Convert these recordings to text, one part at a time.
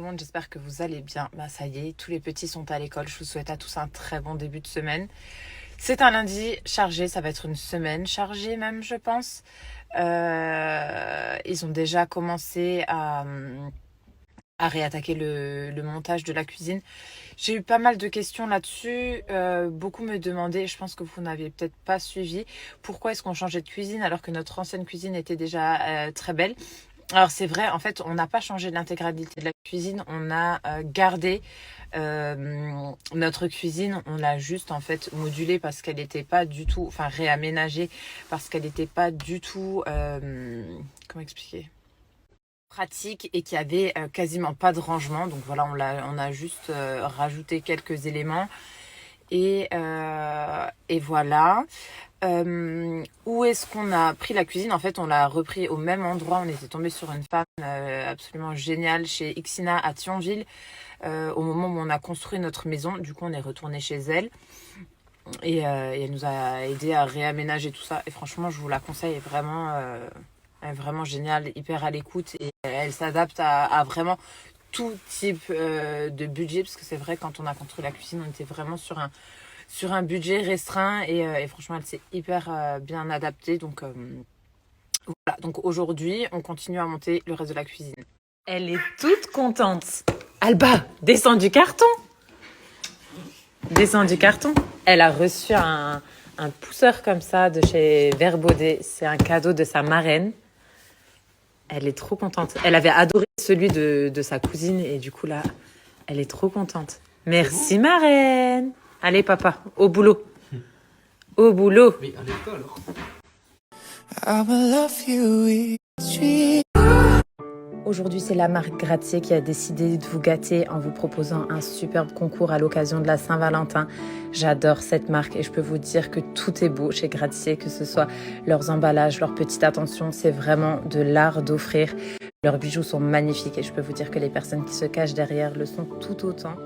le monde, j'espère que vous allez bien. Bah ça y est, tous les petits sont à l'école. Je vous souhaite à tous un très bon début de semaine. C'est un lundi chargé, ça va être une semaine chargée même, je pense. Ils ont déjà commencé à réattaquer le montage de la cuisine. J'ai eu pas mal de questions là-dessus. Beaucoup me demandaient, je pense que vous n'avez peut-être pas suivi, pourquoi est-ce qu'on changeait de cuisine alors que notre ancienne cuisine était déjà très belle. Alors c'est vrai, en fait, on n'a pas changé l'intégralité de la cuisine, on a gardé notre cuisine, on l'a juste en fait modulée parce qu'elle n'était pas du tout, enfin réaménagée parce qu'elle n'était pas du tout, comment expliquer, pratique et qu'il y avait quasiment pas de rangement. Donc voilà, on a juste rajouté quelques éléments et voilà. Où est-ce qu'on a pris la cuisine? En fait, on l'a repris au même endroit. On était tombé sur une femme absolument géniale chez Ixina à Thionville au moment où on a construit notre maison. Du coup, on est retourné chez elle et elle nous a aidé à réaménager tout ça. Et franchement, je vous la conseille, elle est vraiment géniale, hyper à l'écoute et elle s'adapte à vraiment tout type de budget, parce que c'est vrai, quand on a construit la cuisine, on était vraiment sur un budget restreint et franchement elle s'est hyper bien adaptée, donc voilà. Donc aujourd'hui on continue à monter le reste de la cuisine. Elle est toute contente. Alba, descends du carton. Elle a reçu un pousseur comme ça de chez Vert Baudet. C'est un cadeau de sa marraine. Elle est trop contente. Elle avait adoré celui de sa cousine et du coup là elle est trop contente. Merci marraine. Allez papa, au boulot. Au boulot. Mais enlève pas alors. Aujourd'hui, c'est la marque Gratier qui a décidé de vous gâter en vous proposant un superbe concours à l'occasion de la Saint-Valentin. J'adore cette marque et je peux vous dire que tout est beau chez Gratier, que ce soit leurs emballages, leur petite attention, c'est vraiment de l'art d'offrir. Leurs bijoux sont magnifiques et je peux vous dire que les personnes qui se cachent derrière le sont tout autant.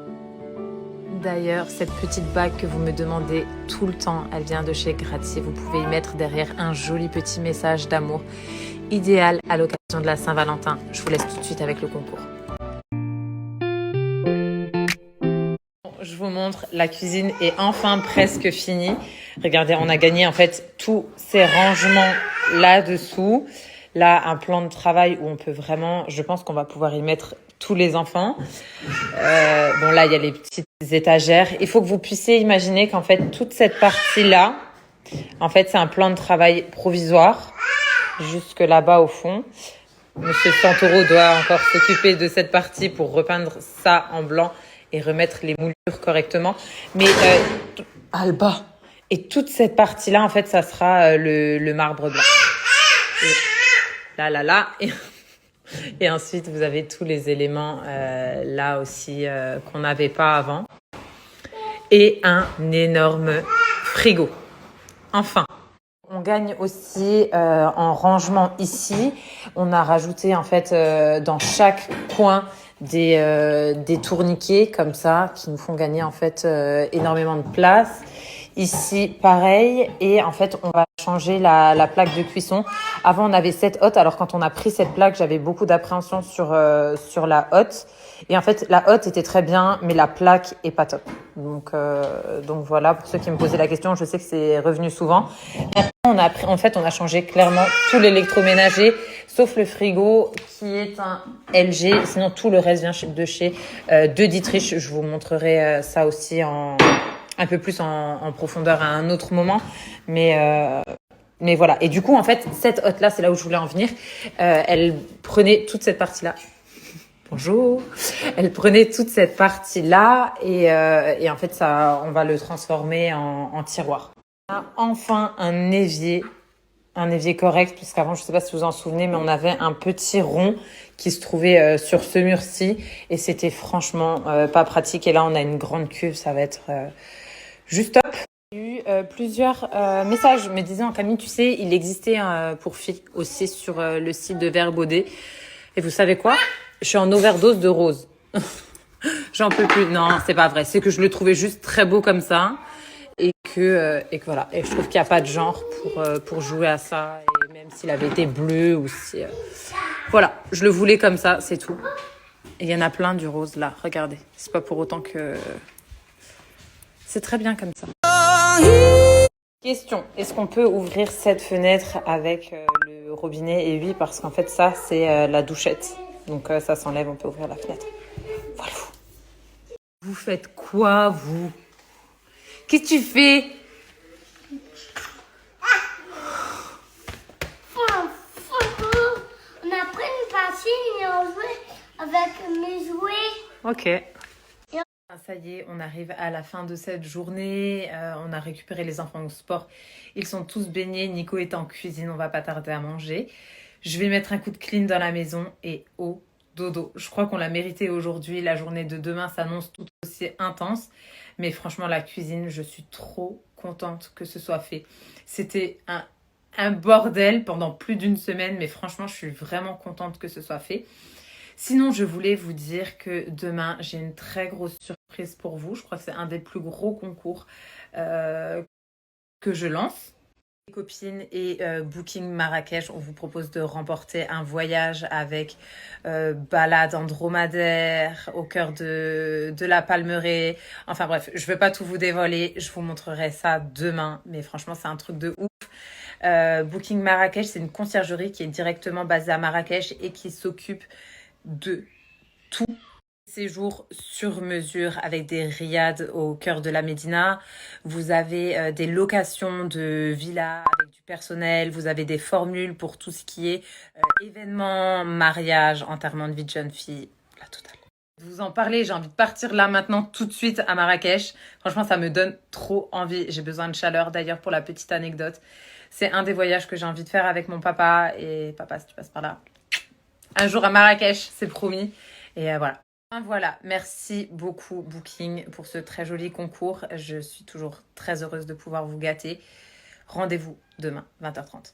D'ailleurs, cette petite bague que vous me demandez tout le temps, elle vient de chez Gratier. Vous pouvez y mettre derrière un joli petit message d'amour, idéal à l'occasion de la Saint-Valentin. Je vous laisse tout de suite avec le concours. Je vous montre, la cuisine est enfin presque finie. Regardez, on a gagné en fait tous ces rangements là-dessous. Là, un plan de travail où on peut vraiment, je pense qu'on va pouvoir y mettre tous les enfants. Bon, là, il y a les petites étagères. Il faut que vous puissiez imaginer qu'en fait, toute cette partie-là, en fait, c'est un plan de travail provisoire, jusque là-bas au fond. Monsieur Santoro doit encore s'occuper de cette partie pour repeindre ça en blanc et remettre les moulures correctement. Mais Alba, et toute cette partie-là, en fait, ça sera le marbre blanc. Et là. Et ensuite, vous avez tous les éléments là aussi qu'on n'avait pas avant. Et un énorme frigo. Enfin. On gagne aussi en rangement ici. On a rajouté en fait dans chaque coin des tourniquets comme ça qui nous font gagner en fait énormément de place. Ici, pareil. Et en fait, on va changer la plaque de cuisson. Avant, on avait cette hotte. Alors, quand on a pris cette plaque, j'avais beaucoup d'appréhension sur la hotte. Et en fait, la hotte était très bien, mais la plaque est pas top. Donc voilà, pour ceux qui me posaient la question, je sais que c'est revenu souvent. Maintenant, on a changé clairement tout l'électroménager, sauf le frigo qui est un LG. Sinon, tout le reste vient de chez De Dietrich. Je vous montrerai ça aussi un peu plus en profondeur à un autre moment. Mais voilà. Et du coup, en fait, cette hotte-là, c'est là où je voulais en venir. Elle prenait toute cette partie-là. Bonjour. Elle prenait toute cette partie-là et en fait, ça, on va le transformer en tiroir. On a enfin un évier correct, puisqu'avant, je ne sais pas si vous vous en souvenez, mais on avait un petit rond qui se trouvait sur ce mur-ci et c'était franchement pas pratique. Et là, on a une grande cuve, ça va être juste top. J'ai eu plusieurs messages me disant, Camille, tu sais, il existait pour filles aussi sur le site de Vert Baudet. Et vous savez quoi? Je suis en overdose de rose. J'en peux plus. Non, c'est pas vrai. C'est que je le trouvais juste très beau comme ça. Et que voilà. Et je trouve qu'il n'y a pas de genre pour jouer à ça. Et même s'il avait été bleu ou si... Voilà, je le voulais comme ça, c'est tout. Et il y en a plein du rose là, regardez. C'est pas pour autant que... C'est très bien comme ça. Question, est-ce qu'on peut ouvrir cette fenêtre avec le robinet? Et oui, parce qu'en fait ça c'est la douchette. Donc ça s'enlève, on peut ouvrir la fenêtre. Voilà. Vous faites quoi vous? Qu'est-ce que tu fais? On a pris une partie et on jouait avec mes jouets. Ok. Ça y est, on arrive à la fin de cette journée. On a récupéré les enfants au sport. Ils sont tous baignés. Nico est en cuisine. On va pas tarder à manger. Je vais mettre un coup de clean dans la maison et au dodo. Je crois qu'on l'a mérité aujourd'hui. La journée de demain s'annonce tout aussi intense. Mais franchement, la cuisine, je suis trop contente que ce soit fait. C'était un bordel pendant plus d'une semaine. Mais franchement, je suis vraiment contente que ce soit fait. Sinon, je voulais vous dire que demain, j'ai une très grosse surprise pour vous. Je crois que c'est un des plus gros concours que je lance. Les copines et Booking Marrakech, on vous propose de remporter un voyage avec balade en dromadaire au cœur de la Palmeraie. Enfin bref, je ne vais pas tout vous dévoiler. Je vous montrerai ça demain. Mais franchement, c'est un truc de ouf. Booking Marrakech, c'est une conciergerie qui est directement basée à Marrakech et qui s'occupe de tout séjour sur mesure avec des riads au cœur de la Médina. Vous avez des locations de villas avec du personnel. Vous avez des formules pour tout ce qui est événements, mariage, enterrement de vie de jeune fille, la totale. Vous en parlez, j'ai envie de partir là maintenant tout de suite à Marrakech. Franchement, ça me donne trop envie. J'ai besoin de chaleur. D'ailleurs, pour la petite anecdote, c'est un des voyages que j'ai envie de faire avec mon papa. Et papa, si tu passes par là, un jour à Marrakech, c'est promis. Et voilà. Voilà, merci beaucoup Booking pour ce très joli concours. Je suis toujours très heureuse de pouvoir vous gâter. Rendez-vous demain, 20h30.